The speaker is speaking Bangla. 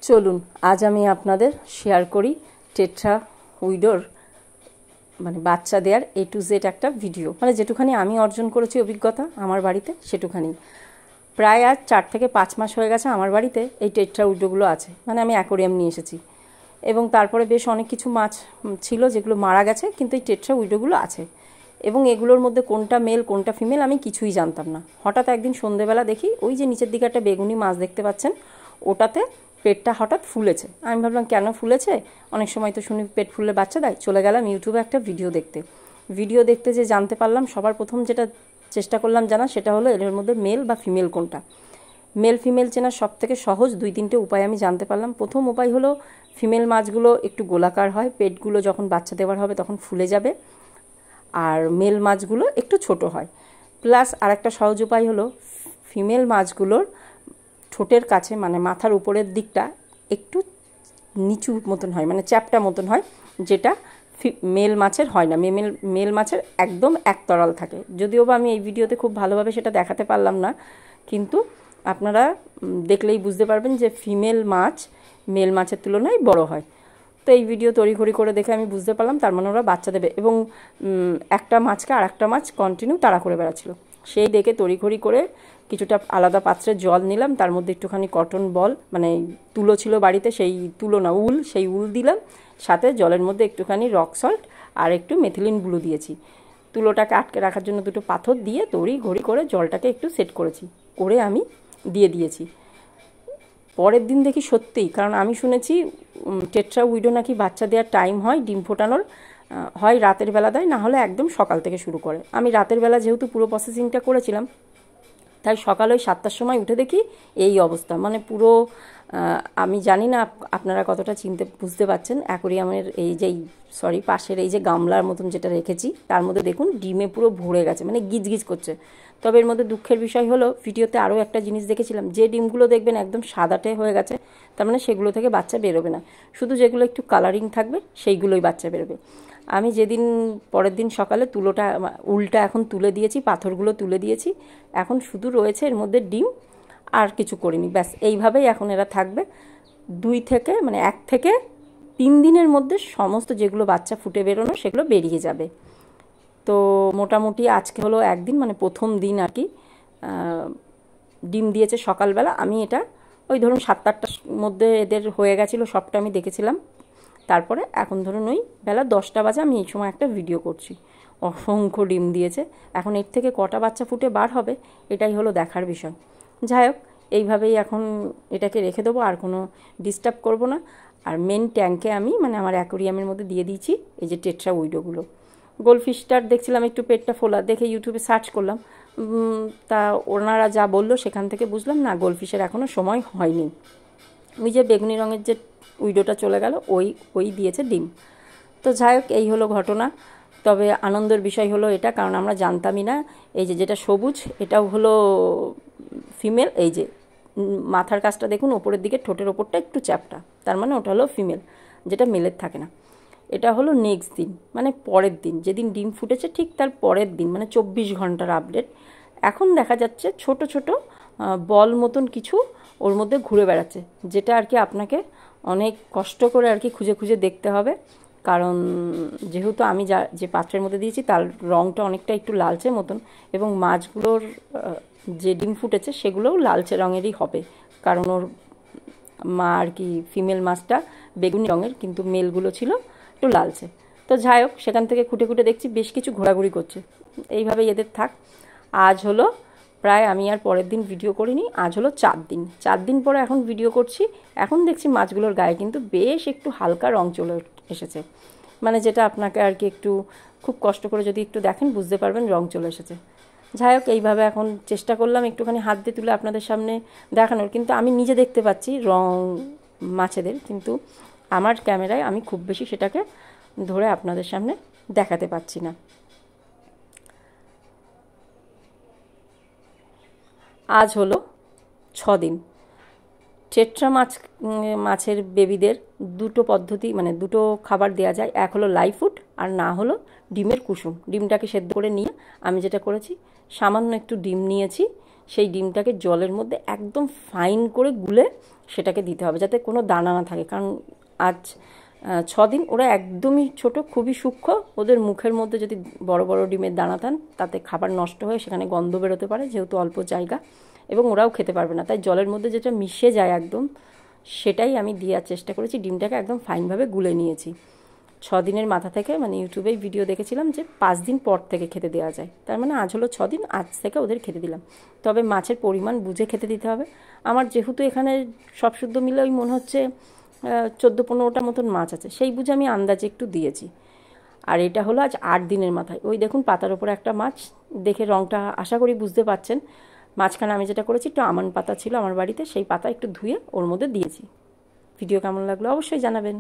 চলুন আজ আমি আপনাদের শেয়ার করি টেট্রা উইডোর মানে বাচ্চা দেওয়ার A to Z একটা ভিডিও, মানে যেটুখানি আমি অর্জন করেছি অভিজ্ঞতা আমার বাড়িতে সেটুখানি। প্রায় আজ 4 থেকে 5 মাস হয়ে গেছে আমার বাড়িতে এই টেট্রা উইডোগুলো আছে, মানে আমি অ্যাকোরিয়াম নিয়ে এসেছি এবং তারপরে বেশ অনেক কিছু মাছ ছিল যেগুলো মারা গেছে, কিন্তু এই টেট্রা উইডোগুলো আছে এবং এগুলোর মধ্যে কোনটা মেল কোনটা ফিমেল আমি কিছুই জানতাম না। হঠাৎ একদিন সন্ধেবেলা দেখি ওই যে নিচের দিকে একটা বেগুনি মাছ দেখতে পাচ্ছেন, ওটাতে পেটটা হঠাৎ ফুলেছে। আমি ভাবলাম কেন ফুলেছে, অনেক সময় তো শুনি পেট ফুললে বাচ্চা দেয়। চলে গেলাম ইউটিউবে একটা ভিডিও দেখতে যে জানতে পারলাম, সবার প্রথম যেটা চেষ্টা করলাম জানা সেটা হলো এর মধ্যে মেল বা ফিমেল কোনটা। মেল ফিমেল চেনার সব থেকে সহজ 2-3টে উপায় আমি জানতে পারলাম। প্রথম উপায় হলো ফিমেল মাছগুলো একটু গোলাকার হয়, পেটগুলো যখন বাচ্চা দেওয়ার হবে তখন ফুলে যাবে, আর মেল মাছগুলো একটু ছোট হয়। প্লাস আরেকটা সহজ উপায় হলো ফিমেল মাছগুলোর ঠোঁটের কাছে মানে মাথার উপরের দিকটা একটু নিচু মতন হয়, মানে চ্যাপটা মতন হয়, যেটা মেল মাছের হয় না। মেল মাছের একদম একতরাল থাকে। যদিও বা আমি এই ভিডিওতে খুব ভালোভাবে সেটা দেখাতে পারলাম না, কিন্তু আপনারা দেখলেই বুঝতে পারবেন যে ফিমেল মাছ মেল মাছের তুলনায় বড় হয়। তো এই ভিডিও তড়িঘড়ি করে দেখে আমি বুঝতে পারলাম তার মানে ওরা বাচ্চা দেবে, এবং একটা মাছকে আর একটা মাছ কন্টিনিউ তাড়া করে বেড়াচ্ছিল। সেই দেখে তড়িঘড়ি করে কিছুটা আলাদা পাত্রে জল নিলাম, তার মধ্যে একটুখানি কটন বল মানে তুলো ছিল বাড়িতে, সেই তুলো না উল, সেই উল দিলাম, সাথে জলের মধ্যে একটুখানি রক সল্ট আর একটু মেথিলিন ব্লু দিয়েছি। তুলোটাকে আটকে রাখার জন্য 2টো পাথর দিয়ে তড়িঘড়ি করে জলটাকে একটু সেট করেছি, করে আমি দিয়ে দিয়েছি। পরের দিন দেখি সত্যিই, কারণ আমি শুনেছি টেট্রা উইডো নাকি বাচ্চা দেওয়ার টাইম হয় ডিম ফোটানোর, হয় রাতের বেলা দেয়, না হলে একদম সকাল থেকে শুরু করে। আমি রাতের বেলা যেহেতু পুরো প্রসেসিংটা করেছিলাম, তাই সকাল ওই 7টার সময় উঠে দেখি এই অবস্থা। মানে পুরো আমি জানি না আপনারা কতটা বুঝতে পারছেন, অ্যাকোরিয়ামের এই যেই পাশের এই যে গামলার মতন যেটা রেখেছি তার মধ্যে দেখুন ডিমে পুরো ভরে গেছে, মানে গিজগিজ করছে। তবে এর মধ্যে দুঃখের বিষয় হলো ভিডিওতে আরও একটা জিনিস দেখেছিলাম, যে ডিমগুলো দেখবেন একদম সাদাটে হয়ে গেছে, তার মানে সেগুলো থেকে বাচ্চা বেরোবে না, শুধু যেগুলো একটু কালারিং থাকবে সেইগুলোই বাচ্চা বেরোবে। আমি যেদিন পরের দিন সকালে উলটা এখন তুলে দিয়েছি, পাথরগুলো তুলে দিয়েছি, এখন শুধু রয়েছে এর মধ্যে ডিম, আর কিছু করিনি, ব্যাস এইভাবেই এখন এরা থাকবে। 1 থেকে 3 দিনের মধ্যে সমস্ত যেগুলো বাচ্চা ফুটে বেরোনো সেগুলো বেরিয়ে যাবে। তো মোটামুটি আজকে হলো একদিন, মানে প্রথম দিন আর কি, ডিম দিয়েছে সকালবেলা। আমি এটা ওই ধরুন 7-8টার মধ্যে এদের হয়ে গেছিলো, সবটা আমি দেখেছিলাম। তারপরে এখন ধরুন ওই বেলা 10টা বাজে আমি এই সময় একটা ভিডিও করছি। অসংখ্য ডিম দিয়েছে, এখন এর থেকে কটা বাচ্চা ফুটে বার হবে এটাই হলো দেখার বিষয়। যাই হোক, এইভাবেই এখন এটাকে রেখে দেবো, আর কোনো ডিস্টার্ব করব না। আর মেন ট্যাঙ্কে আমি মানে আমার অ্যাকোরিয়ামের মধ্যে দিয়ে দিয়েছি এই যে টেট্রা উইডোগুলো। গোল্ডফিশটার দেখছিলাম একটু পেটটা ফোলা, দেখে ইউটিউবে সার্চ করলাম, তা ওনারা যা বললো সেখান থেকে বুঝলাম না, গোল্ডফিশের এখনও সময় হয়নি। ওই যে বেগুনি রঙের যে উইডোটা চলে গেল ওই দিয়েছে ডিম। তো যাই হোক, এই হলো ঘটনা। তবে আনন্দের বিষয় হলো এটা, কারণ আমরা জানতামই না। এই যে যেটা সবুজ এটাও হলো ফিমেল, এই যে মাথার কাছটা দেখুন ওপরের দিকে, ঠোঁটের ওপরটা একটু চ্যাপটা, তার মানে ওটা হলো ফিমেল, যেটা মেলের থাকে না। এটা হলো নেক্সট দিন, মানে পরের দিন, যেদিন ডিম ফুটেছে ঠিক তার পরের দিন, মানে 24 ঘন্টার আপডেট। এখন দেখা যাচ্ছে ছোট ছোট বল মতন কিছু ওর মধ্যে ঘুরে বেড়াচ্ছে, যেটা আর কি আপনাকে অনেক কষ্ট করে আর কি খুঁজে খুঁজে দেখতে হবে, কারণ যেহেতু আমি যে পাত্রের মধ্যে দিয়েছি তার রঙটা অনেকটা একটু লালচে মতন, এবং মাছগুলোর যে ডিম ফুটেছে সেগুলোও লালচে রঙেরই হবে, কারণ ওর মা আর কি ফিমেল মাছটা বেগুনি রঙের, কিন্তু মেলগুলো ছিল একটু লালচে। তো যাই হোক, সেখান থেকে খুঁটে খুঁটে দেখছি বেশ কিছু ঘোরাঘুরি করছে, এইভাবেই এদের থাক। আজ হলো প্রায়, আমি আর পরের দিন ভিডিও করিনি, আজ হলো 4 দিন পরে এখন ভিডিও করছি। এখন দেখছি মাছগুলোর গায়ে কিন্তু বেশ একটু হালকা রং চলে এসেছে, মানে যেটা আপনাকে আর কি একটু খুব কষ্ট করে যদি একটু দেখেন বুঝতে পারবেন রং চলে এসেছে। যাই হোক, এইভাবে এখন চেষ্টা করলাম একটুখানি হাত দিয়ে তুলে আপনাদের সামনে দেখানোর, কিন্তু আমি নিজে দেখতে পাচ্ছি রং মাছেদের, কিন্তু আমার ক্যামেরায় আমি খুব বেশি সেটাকে ধরে আপনাদের সামনে দেখাতে পাচ্ছি না। আজ হলো 6 দিন। টেট্রা মাছের বেবিদের 2টো পদ্ধতি, মানে 2টো খাবার দেওয়া যায়, এক হলো লাইভ ফুড আর না হলো ডিমের কুসুম। ডিমটাকে সেদ্ধ করে নিয়ে আমি যেটা করেছি, সামান্য একটু ডিম নিয়েছি, সেই ডিমটাকে জলের মধ্যে একদম ফাইন করে গুলে সেটাকে দিতে হবে, যাতে কোনো দানা না থাকে। কারণ আজ 6 দিন ওরা একদমই ছোট, খুবই সূক্ষ্ম। ওদের মুখের মধ্যে যদি বড় বড় ডিমের দানা থান, তাতে খাবার নষ্ট হয়ে সেখানে গন্ধ বেরোতে পারে, যেহেতু অল্প জায়গা, এবং ওরাও খেতে পারবে না। তাই জলের মধ্যে যেটা মিশে যায় একদম, সেটাই আমি দেওয়ার চেষ্টা করেছি। ডিমটাকে একদম ফাইনভাবে গুলে নিয়েছি। 6 দিনের মাথা থেকে, মানে ইউটিউবে ভিডিও দেখেছিলাম যে 5 দিন পর থেকে খেতে দেওয়া যায়। তার মানে আজ হলো 6 দিন, আজ থেকে ওদের খেতে দিলাম। তবে মাছের পরিমাণ বুঝে খেতে দিতে হবে। আমার যেহেতু এখানে সব শুদ্ধ মিলে ওই মনে হচ্ছে 14-15টা মতন মাছ আছে, সেই বুঝে আমি আন্দাজে একটু দিয়েছি। আর এটা হলো আজ 8 দিনের মাথায়। ওই দেখুন পাতার ওপরে একটা মাছ, দেখে রঙটা আশা করি বুঝতে পারছেন। মাঝখানে আমি যেটা করেছি, একটু আমান পাতা ছিল আমার বাড়িতে, সেই পাতা একটু ধুয়ে ওর মধ্যে দিয়েছি। ভিডিও কেমন লাগলো অবশ্যই জানাবেন।